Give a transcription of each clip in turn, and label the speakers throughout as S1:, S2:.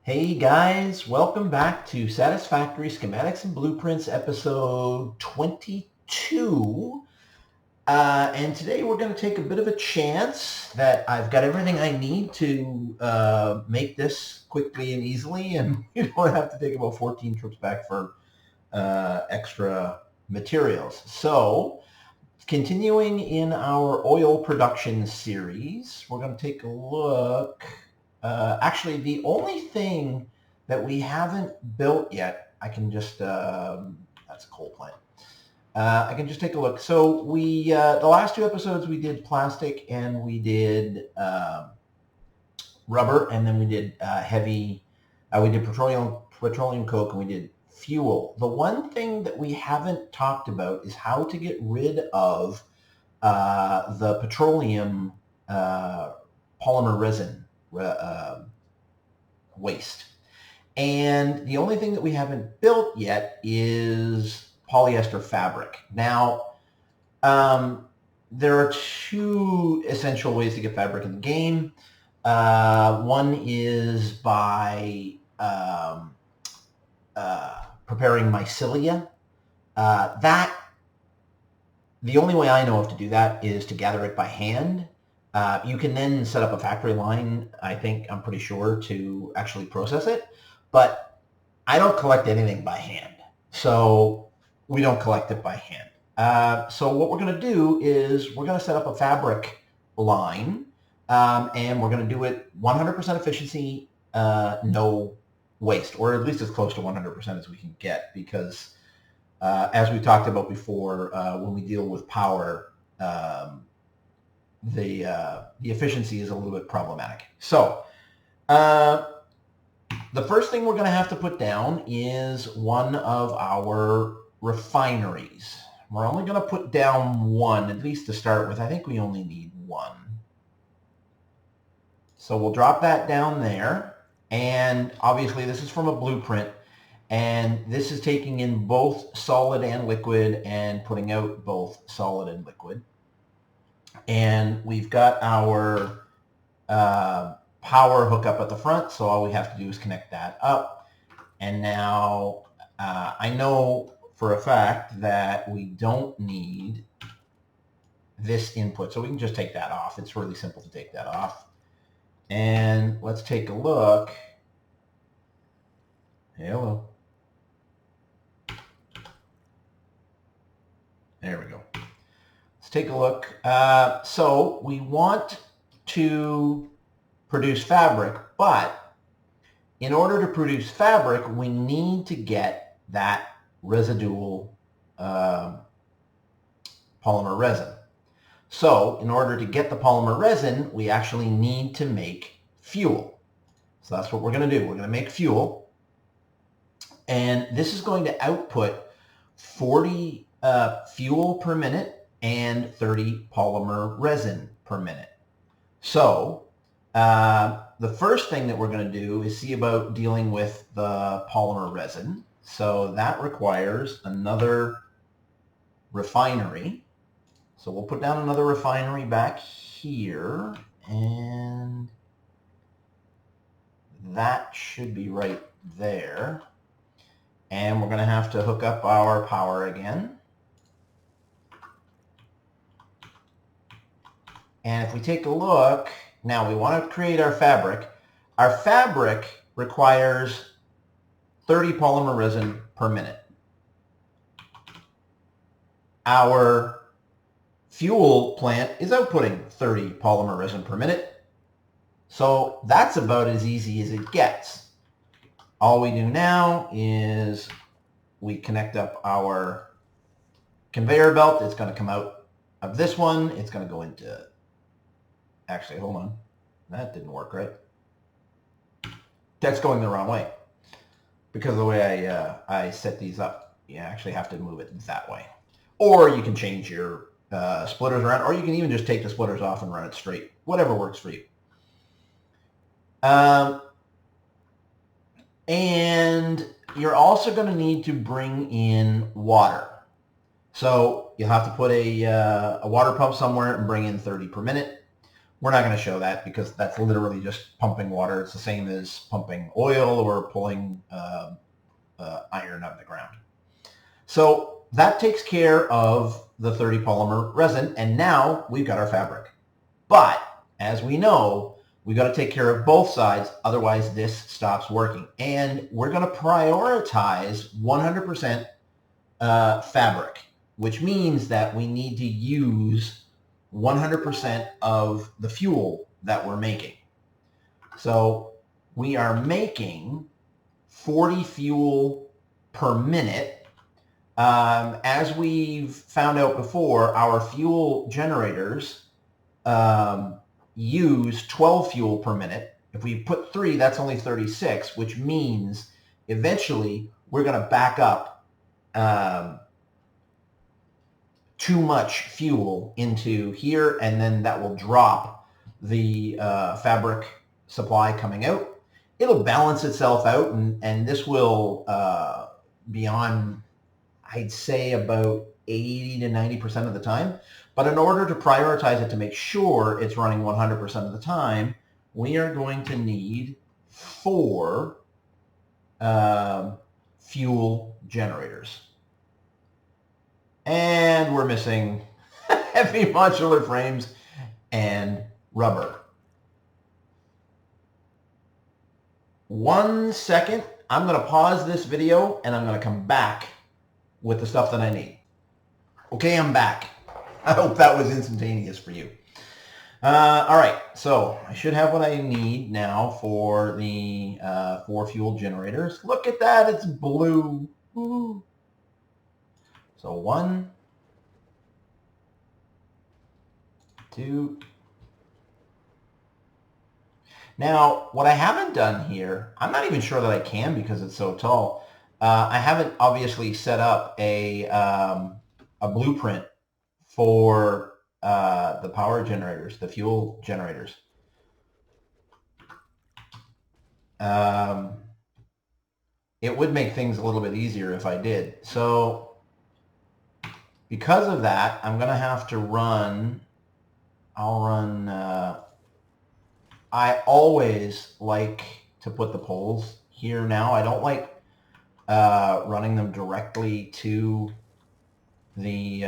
S1: Hey guys, welcome back to Satisfactory Schematics and Blueprints episode 22. And today we're going to take a bit of a chance that I've got everything I need to make this quickly and easily, and you don't have to take about 14 trips back for extra materials. So, continuing in our oil production series, we're going to take a look. Actually, the only thing that we haven't built yet, I can just, that's a coal plant. I can just take a look. So we, the last two episodes we did plastic and we did rubber, and then we did we did petroleum coke, and we did fuel. The one thing that we haven't talked about is how to get rid of the petroleum polymer resin waste. And the only thing that we haven't built yet is polyester fabric. Now, there are two essential ways to get fabric in the game. One is by preparing mycelia. The only way I know of to do that is to gather it by hand. You can then set up a factory line, I'm pretty sure, to actually process it. But I don't collect anything by hand. So we don't collect it by hand. So what we're going to do is we're going to set up a fabric line, and we're going to do it 100% efficiency, no waste, or at least as close to 100% as we can get, because as we talked about before, when we deal with power, the efficiency is a little bit problematic. So the first thing we're going to have to put down is one of our refineries. We're only going to put down one, at least to start with. I think we only need one. So we'll drop that down there. And obviously this is from a blueprint. And this is taking in both solid and liquid and putting out both solid and liquid. And we've got our power hookup at the front, so all we have to do is connect that up. And now I know for a fact that we don't need this input, so we can just take that off. It's really simple to take that off. And let's take a look. Hello. There we go. Let's take a look. So we want to produce fabric, but in order to produce fabric, we need to get that residual polymer resin. So in order to get the polymer resin, we actually need to make fuel. So that's what we're going to do. We're going to make fuel, and this is going to output 40 fuel per minute and 30 polymer resin per minute. So the first thing that we're going to do is see about dealing with the polymer resin. So that requires another refinery. So we'll put down another refinery back here, and that should be right there. And we're going to have to hook up our power again. And if we take a look, now we want to create our fabric. Our fabric requires 30 polymer resin per minute. Our fuel plant is outputting 30 polymer resin per minute. So that's about as easy as it gets. All we do now is we connect up our conveyor belt. It's going to come out of this one. It's going to go into... Actually, hold on. That didn't work right. That's going the wrong way. Because of the way I set these up, you actually have to move it that way. Or you can change your splitters around, or you can even just take the splitters off and run it straight. Whatever works for you. And you're also going to need to bring in water. So you'll have to put a water pump somewhere and bring in 30 per minute. We're not going to show that because that's literally just pumping water. It's the same as pumping oil or pulling iron out of the ground. So that takes care of the 30 polymer resin, and now we've got our fabric. But as we know, we got to take care of both sides, otherwise this stops working. And we're going to prioritize 100% fabric, which means that we need to use 100% of the fuel that we're making. So we are making 40 fuel per minute. As we've found out before, our fuel generators use 12 fuel per minute. If we put 3, that's only 36, which means eventually we're going to back up too much fuel into here, and then that will drop the fabric supply coming out. It'll balance itself out, and this will be on, I'd say, about 80 to 90% of the time. But in order to prioritize it to make sure it's running 100% of the time, we are going to need 4 fuel generators. And we're missing heavy modular frames and rubber. 1 second. I'm going to pause this video and I'm going to come back with the stuff that I need. Okay, I'm back. I hope that was instantaneous for you. All right, so I should have what I need now for the 4 fuel generators. Look at that, it's blue. Woo. So 1, 2. Now, what I haven't done here, I'm not even sure that I can because it's so tall. I haven't obviously set up a blueprint for the power generators, the fuel generators. It would make things a little bit easier if I did. So because of that, I'm going to have to run, I always like to put the poles here now. I don't like running them directly to the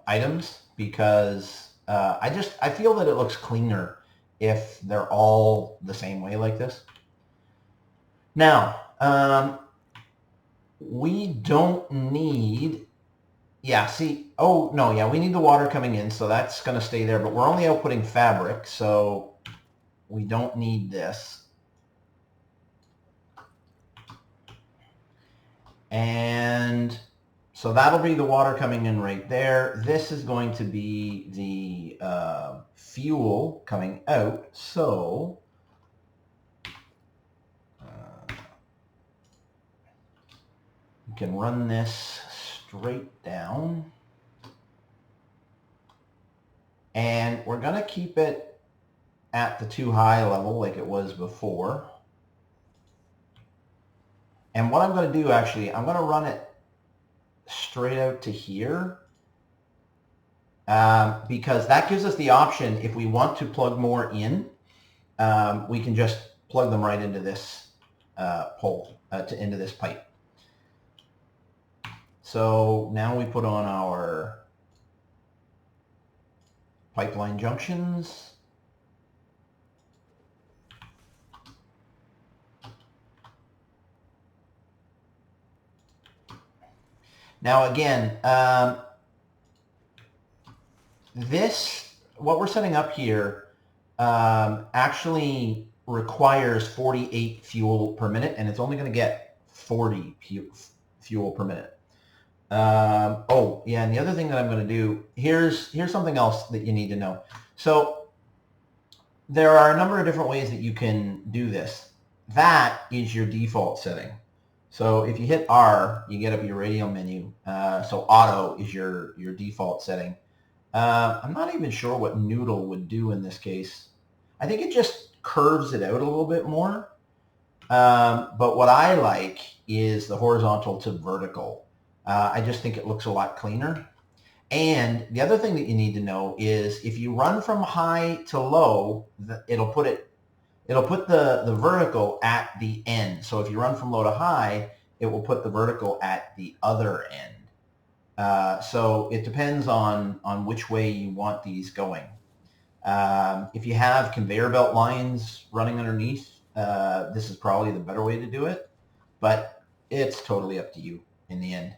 S1: items because I feel that it looks cleaner if they're all the same way like this. Now, we don't need, we need the water coming in, so that's going to stay there, but we're only outputting fabric, so we don't need this. And so that'll be the water coming in right there. This is going to be the fuel coming out, so you can run this straight down. And we're going to keep it at the too high level like it was before. And what I'm going to do, actually, I'm going to run it straight out to here because that gives us the option, if we want to plug more in, we can just plug them right into this pole, into this pipe. So now we put on our pipeline junctions. Now again, what we're setting up here actually requires 48 fuel per minute, and it's only going to get 40 fuel per minute. Oh, yeah, and the other thing that I'm going to do, here's something else that you need to know. So there are a number of different ways that you can do this. That is your default setting. So if you hit R, you get up your radio menu. So auto is your default setting. I'm not even sure what noodle would do in this case. I think it just curves it out a little bit more. But what I like is the horizontal to vertical. I just think it looks a lot cleaner. And the other thing that you need to know is if you run from high to low, it'll put the vertical at the end. So if you run from low to high, it will put the vertical at the other end. So it depends on which way you want these going. If you have conveyor belt lines running underneath, this is probably the better way to do it, but it's totally up to you in the end.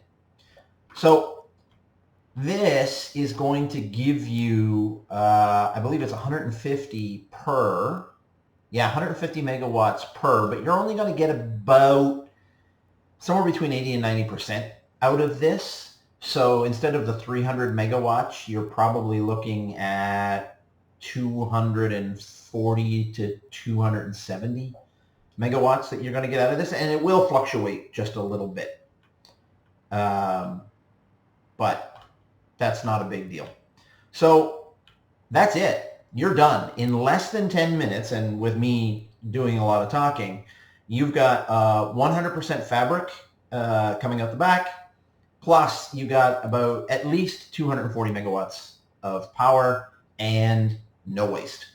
S1: So this is going to give you, I believe it's 150 per, 150 megawatts per, but you're only going to get about somewhere between 80 and 90% out of this. So instead of the 300 megawatts, you're probably looking at 240 to 270 megawatts that you're going to get out of this, and it will fluctuate just a little bit. But that's not a big deal. So that's it. You're done. In less than 10 minutes, and with me doing a lot of talking, you've got 100% fabric coming out the back, plus you got about at least 240 megawatts of power and no waste.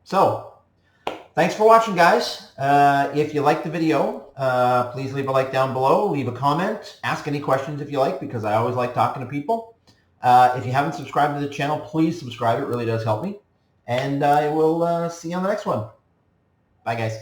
S1: So thanks for watching, guys. If you liked the video, please leave a like down below, leave a comment, ask any questions if you like, because I always like talking to people. If you haven't subscribed to the channel, please subscribe. It really does help me. And I will see you on the next one. Bye, guys.